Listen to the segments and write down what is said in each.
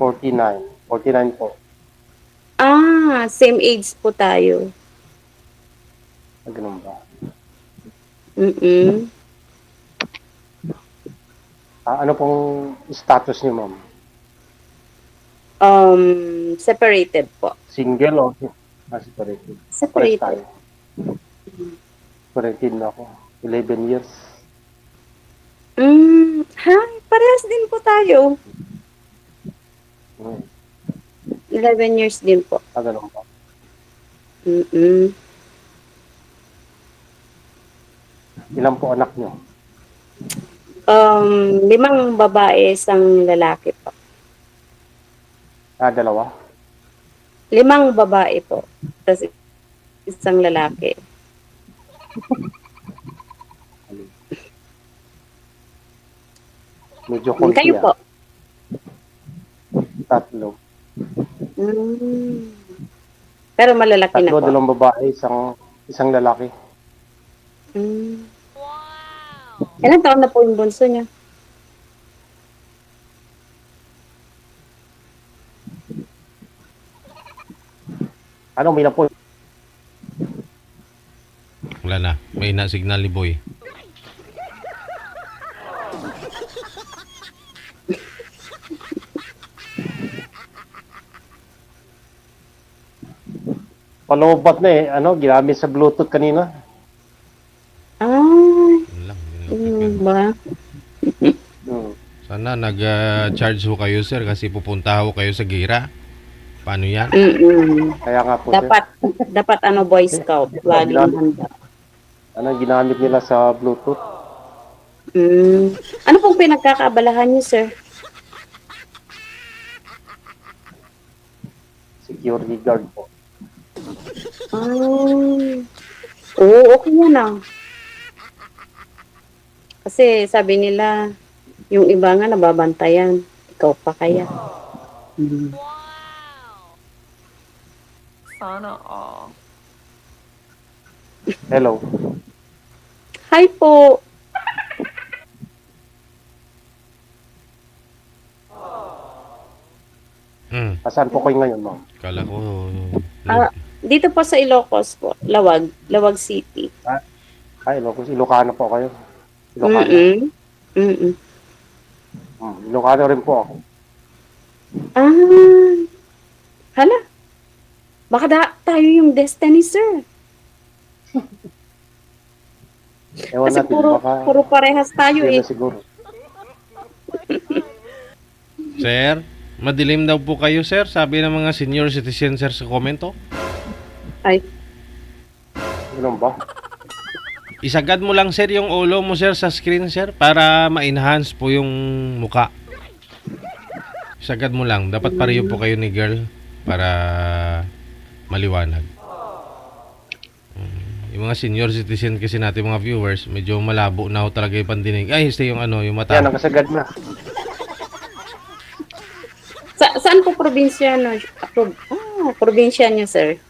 49 po. Same age po tayo. Ganun ba? Mm. Ano pong status niyo, ma'am? Separated po. Single o separated? Pares Separated. tayo. Separated na ako. 11 years. Parehas din po tayo. Hmm. 11 years din po. Ganun ba? Mm. Ilan po anak niyo? 5 babae, 1 lalaki po. Dalawa? 5 babae po, tas 1 lalaki. Medyo konti Kayo po? 3. Pero malalaki na 3, po. 2 babae, isang lalaki. Ilang taon na po yung bunso niya? May na po? Wala na. May na signal ni Boy. Palobat na eh. Ginamit sa Bluetooth kanina. Yun lang. Ba? Sana nag-charge ho kayo, sir, kasi pupunta ho kayo sa gira. Paano yan? Kaya nga po, Dapat Boy Scout. Laging handa. Ginamit nila sa Bluetooth? Ano pong pinagkakaabalahan niyo, sir? Security guard po. Oo, okay yan ah. Kasi sabi nila, yung iba nga nababantayan. Ikaw pa kaya. Sana all. Hello. Hi po. Saan po kayo ngayon, ma'am? Kala ko... Dito po sa Ilocos po. Lawag City. Ilocano po kayo? Ilocano? Ilocano rin po ako. Hala. Baka tayo yung destiny, sir. Ewan Kasi natin, puro parehas tayo eh. Siguro. Sir, madilim daw po kayo, sir. Sabi ng mga senior citizen, sir, sa komento. Ay. Ganun ba? Isagad mo lang, sir, yung ulo mo, sir, sa screen, sir, para ma-enhance po yung muka. Isagad mo lang. Dapat pareho po kayo ni girl para maliwanag. Yung mga senior citizen kasi natin, mga viewers, medyo malabo na ho talaga yung pandinig. Ay, yung yung mata. Yan, nakasagad na. Saan po probinsya no? Probinsya niyo, sir?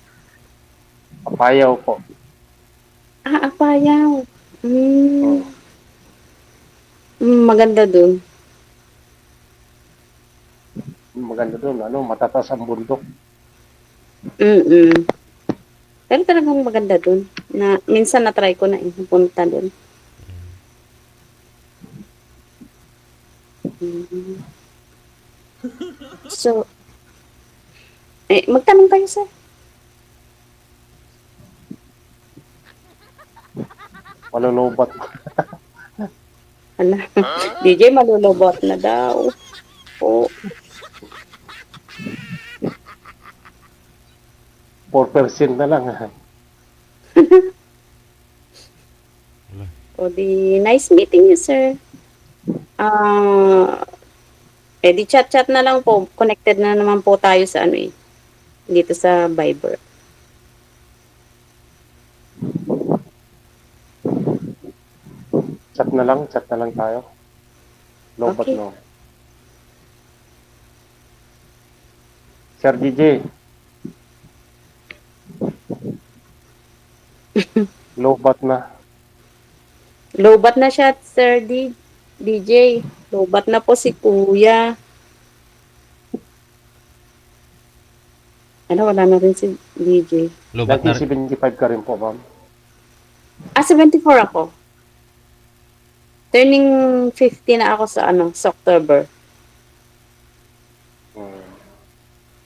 Papayaw po. Apayaw. Maganda dun. Maganda doon, matataas ang bundok. Pero talagang maganda dun. Minsan na-try ko na punta dun. So, magtanong kayo, sir. Malulobot. Hala, DJ malulobot na daw. Oo. 4% na lang. O nice meeting you, sir. Di chat-chat na lang po. Connected na naman po tayo sa dito sa Viber. Chat na lang tayo. Lobat Okay. no. Sir DJ. Lobat na. Lobat na siya, Sir DJ. Lobat na po si Kuya. Ano, wala na rin si DJ. Lobat na rin. 1975 ka rin po, ma'am. 74 ako. Turning 50 na ako sa sa October. Hmm.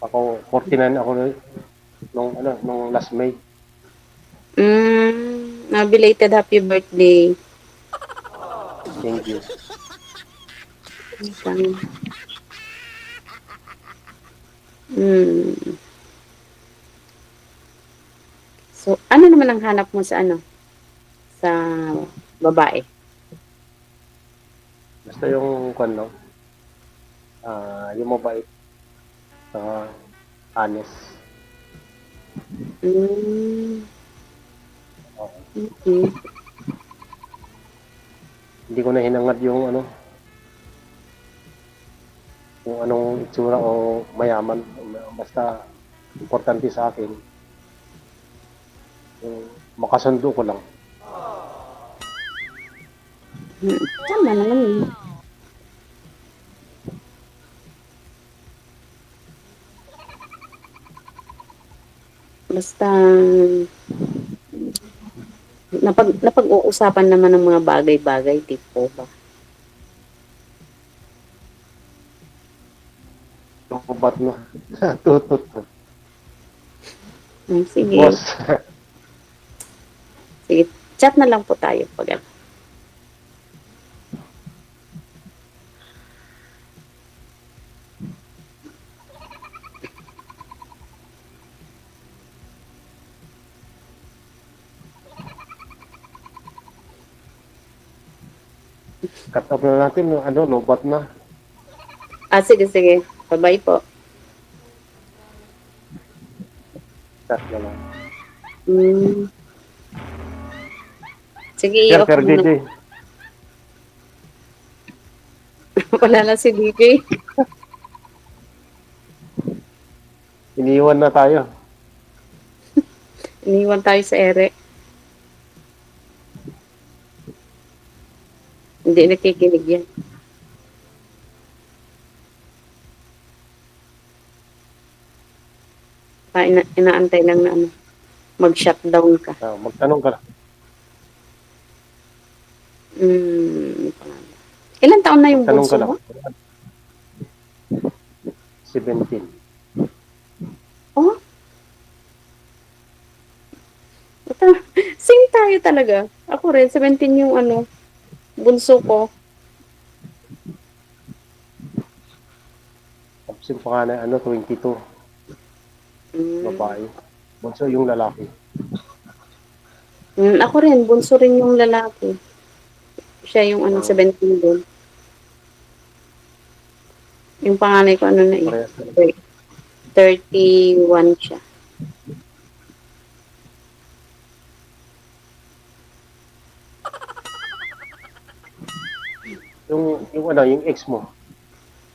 Ako, 49 ako nung last May. Belated happy birthday. Thank you. Mm. So, ano naman ang hanap mo sa sa babae? Basta yung no? Yung mabait. Honest. Okay. Hindi ko na hinangad yung kung anong itsura o mayaman. Basta importante sa akin yung makasundo ko lang. Tama naman yun. Basta napag-uusapan naman ng mga bagay-bagay, tipo ba? Yung ubat na. Tutut. Sige. Boss. Sige, chat na lang po tayo pag Cut off na natin. Lobat na. sige, sige. Bye-bye po. Cut na lang. Sige, Sir, i-off mo na. DJ. Wala na si DJ. Iniwan na tayo. Iniwan tayo sa ere. Hindi nakikinig yan. Inaantay lang na mag-shutdown ka. Magtanong ka lang. Ilan taon na yung Tanong bunso ka lang. mo? 17. Oh? Same tayo talaga. Ako rin, 17 yung bunso ko. Tapos yung panganay, 22. Babae. Bunso yung lalaki. Ako rin, bunso rin yung lalaki. Siya yung 17 doon. Yung panganay ko na Parehas na. 31 siya. Yung ex mo.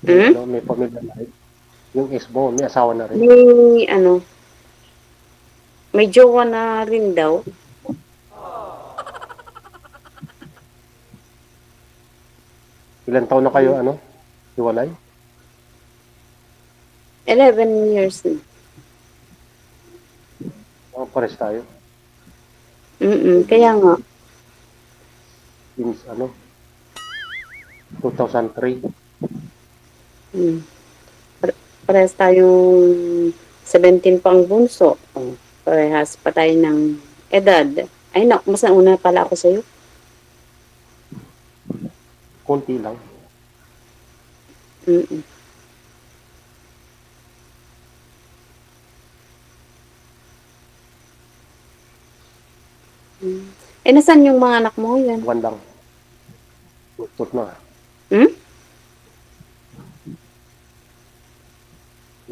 May pamilya na rin. Yung ex mo, may asawa na rin. May jowa na rin daw. Ilan taon na kayo, hiwalay? 11 years na. Pares tayo. Kaya nga. Since, 2003. Parehas tayong 17 pang bunso. Parehas pa tayo ng edad. Ay, mas nauna pala ako sa'yo. Konti lang. Nasaan yung mga anak mo yan? Buwan lang. Tutot na.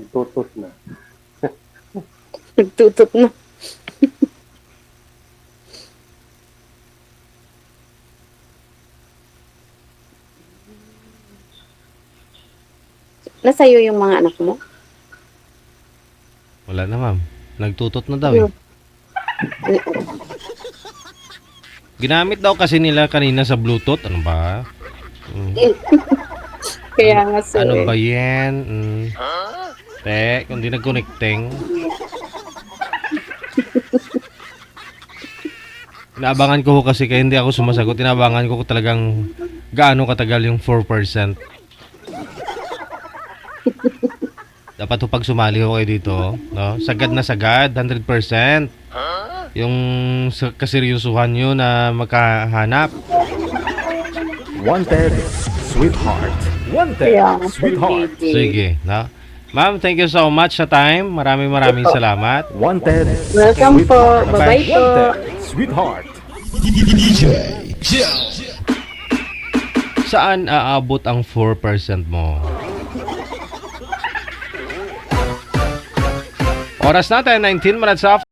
Tutot na. Nagtutot na. Nasa'yo yung mga anak mo? Wala na, ma'am. Nagtutot na daw eh. Ginamit daw kasi nila kanina sa Bluetooth. Ano ba? Kaya nga sir. Ano ba yan? Te, kung di nag-connecting. Inaabangan ko ho kasi kaya hindi ako sumasagot. Inaabangan ko talagang gaano katagal yung 4%. Dapat ho pag sumali ho kayo dito, no? Sagad na sagad, 100%. Yung kaseryosohan nyo na magkahanap. Wanted, sweetheart. Wanted, Kaya, sweetheart. Sige, no? Ma'am, thank you so much sa time. Maraming salamat. Wanted, Welcome po. Bye-bye. Bye-bye po. wanted, sweetheart. Saan aabot ang 4% mo? Oras natin, 19 minutes after